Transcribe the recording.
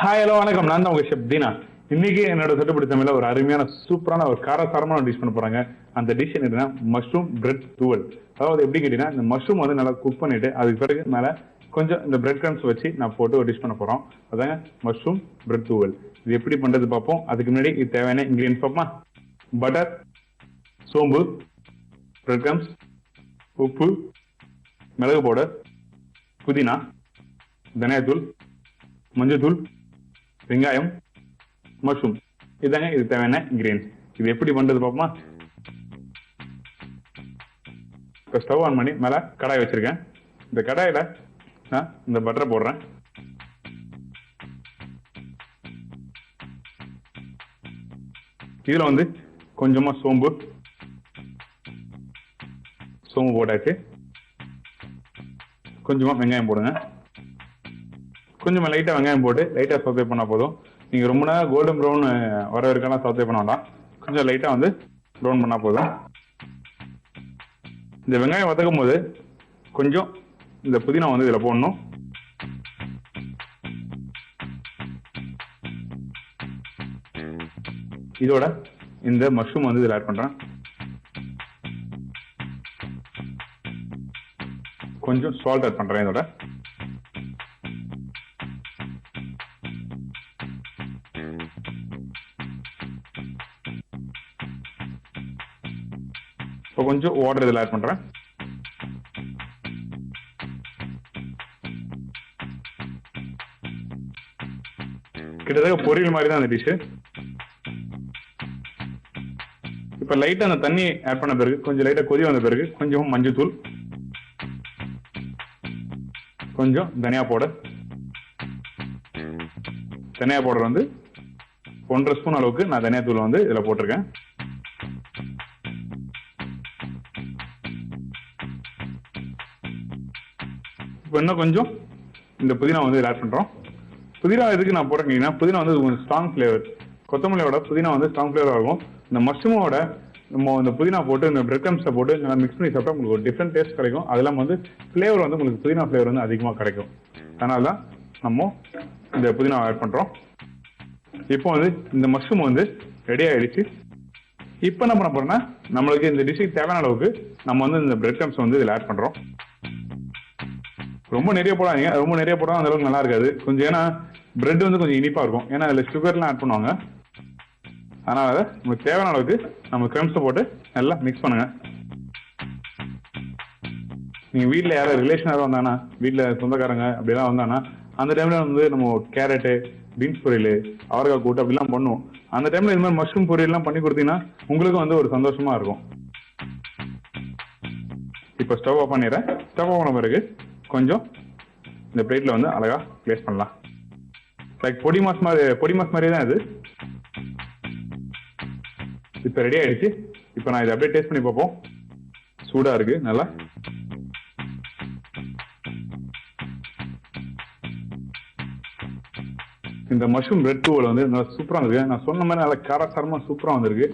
Hi hello வணக்கம். நான் தான் உங்க ஷெஃப் தீனா. இன்னைக்கு என்னோட தட்டுப்படி தமிழ்ல ஒரு அருமையான சூப்பரான ஒரு காரசாரமான டிஷ் பண்ண போறாங்க. அந்த டிஷ் என்னன்னா மஷ்ரூம் பிரெட் தூவல். அதாவது எப்படி கேட்டீங்கன்னா, இந்த மஷ்ரூம் வந்து நல்லா குக் பண்ணிட்டு அதுக்கு பிறகு மேல கொஞ்சம் இந்த பிரெட் கிரம்ஸ் வச்சு நான் போட்டு ஒரு டிஷ் பண்ண போறோம். அதாங்க மஷ்ரூம் பிரெட் தூவல். இது எப்படி பண்றது பார்ப்போம். அதுக்கு முன்னாடி இது தேவையான இன்கிரியன்ஸ் பார்ப்போமா. பட்டர், சோம்பு, பிரெட் கிரம்ஸ், உப்பு, மிளகு பவுடர், புதினா, தனியாத்தூள், மஞ்சத்தூள், வெங்காயம், மஷ்ரூம். இதுதாங்க இது தேவையான இன்கிரியன்ஸ். இது எப்படி பண்றது பார்ப்போமா. இப்போ ஸ்டவ் ஆன் பண்ணி மேலே கடாய் வச்சிருக்கேன். இந்த கடாயில் நான் இந்த பட்டரை போடுறேன். இதில் வந்து கொஞ்சமாக சோம்பு போட்டாச்சு. கொஞ்சமாக வெங்காயம் போடுங்க. கொஞ்சமாக லைட்டாக வெங்காயம் போட்டு லைட்டாக சௌத்தே பண்ணால் போதும். நீங்கள் ரொம்ப நேரம் கோல்டன் ப்ரௌன் வர வரைக்கும் சௌத்தே பண்ண வேண்டாம். கொஞ்சம் லைட்டாக வந்து ப்ரௌன் பண்ணால் போதும். இந்த வெங்காயம் வதக்கும் போது கொஞ்சம் இந்த புதினா வந்து இதில் போடணும். இதோட இந்த மஷ்ரூம் வந்து இதில் ஆட் பண்ணுறேன். கொஞ்சம் சால்ட் ஆட் பண்ணுறேன். இதோட இப்போ கொஞ்சம் வாட்டர் இதில் ஆட் பண்ணுறேன். கிட்டத்தட்ட பொரியல் மாதிரி தான் அந்த டிஷ்ஷு. இப்போ லைட்டாக அந்த தண்ணி ஆட் பண்ண பிறகு கொஞ்சம் லைட்டாக கொதி வந்த பிறகு கொஞ்சம் மஞ்சத்தூள், கொஞ்சம் தனியா பவுடர் வந்து 1.5 ஸ்பூன் அளவுக்கு நான் தனியா தூள் வந்து இதில் போட்டிருக்கேன். இப்போ இன்னும் கொஞ்சம் இந்த புதினா வந்து இதில் ஆட் பண்ணுறோம். புதினா எதுக்கு நான் போடுறேன்னா, புதினா வந்து கொஞ்சம் ஸ்ட்ராங் ஃப்ளேவர். கொத்தமல்லியோட புதினா வந்து ஸ்ட்ராங் ஃப்ளேவர் ஆகும். இந்த மஷ்ரூமோட நம்ம இந்த புதினா போட்டு இந்த பிரெட் கிரம்ஸை போட்டு நல்லா மிக்ஸ் பண்ணி சாப்பிட்டா உங்களுக்கு ஒரு டிஃப்ரெண்ட் டேஸ்ட் கிடைக்கும். அதெல்லாம் வந்து ஃப்ளேவர் வந்து உங்களுக்கு புதினா ஃப்ளேவர் வந்து அதிகமாக கிடைக்கும். அதனால தான் நம்ம இந்த புதினா ஆட் பண்ணுறோம். இப்போ வந்து இந்த மஷ்ரூம் வந்து ரெடி ஆகிடுச்சு. இப்போ என்ன பண்ண போறோம்னா, நம்மளுக்கு இந்த டிஷ்ஷுக்கு தேவையான அளவுக்கு நம்ம வந்து இந்த பிரெட் கிரம்ஸ் வந்து இதில் ஆட் பண்ணுறோம். ரொம்ப நிறைய போடாதீங்க. ரொம்ப நிறைய போட்டால் அந்த அளவுக்கு நல்லா இருக்காது. கொஞ்சம் ஏன்னா பிரெட் வந்து கொஞ்சம் இனிப்பாக இருக்கும். ஏன்னா அதில் சுகர்லாம் ஆட் பண்ணுவாங்க. அதனால உங்களுக்கு தேவையான அளவுக்கு நம்ம கிரம்ஸை போட்டு நல்லா மிக்ஸ் பண்ணுங்க. நீங்கள் வீட்டில் யாராவது ரிலேஷன் யாரும் வந்தாங்கன்னா, வீட்டில் சொந்தக்காரங்க அப்படிலாம் வந்தாங்கன்னா, அந்த டைமில் வந்து நம்ம கேரட்டு, பீன்ஸ் பொரியல், அவரைக்காய் கூட்டு அப்படிலாம் பண்ணுவோம். அந்த டைமில் இது மாதிரி மஷ்ரூம் பொரியல்லாம் பண்ணி கொடுத்தீங்கன்னா உங்களுக்கும் வந்து ஒரு சந்தோஷமா இருக்கும். இப்போ ஸ்டவ் ஆஃப் பண்ணிடுறேன். ஸ்டவ் ஆஃப் பண்ண பிறகு கொஞ்சம் இந்த பிளேட்டில் வந்து அழகாக பிளேஸ் பண்ணலாம். லைக் பொடி மாஸ் மாதிரி தான் இது. இப்போ ரெடி ஆகிடுச்சு. இப்போ நான் இதை அப்படியே டேஸ்ட் பண்ணி பார்ப்போம். சூடாக இருக்குது நல்லா. இந்த மஷ்ரூம் பிரெட் தூவல் வந்து நல்லா சூப்பராக இருக்கு. நான் சொன்ன மாதிரி நல்லா காரசாரமாக சூப்பராக வந்திருக்கு.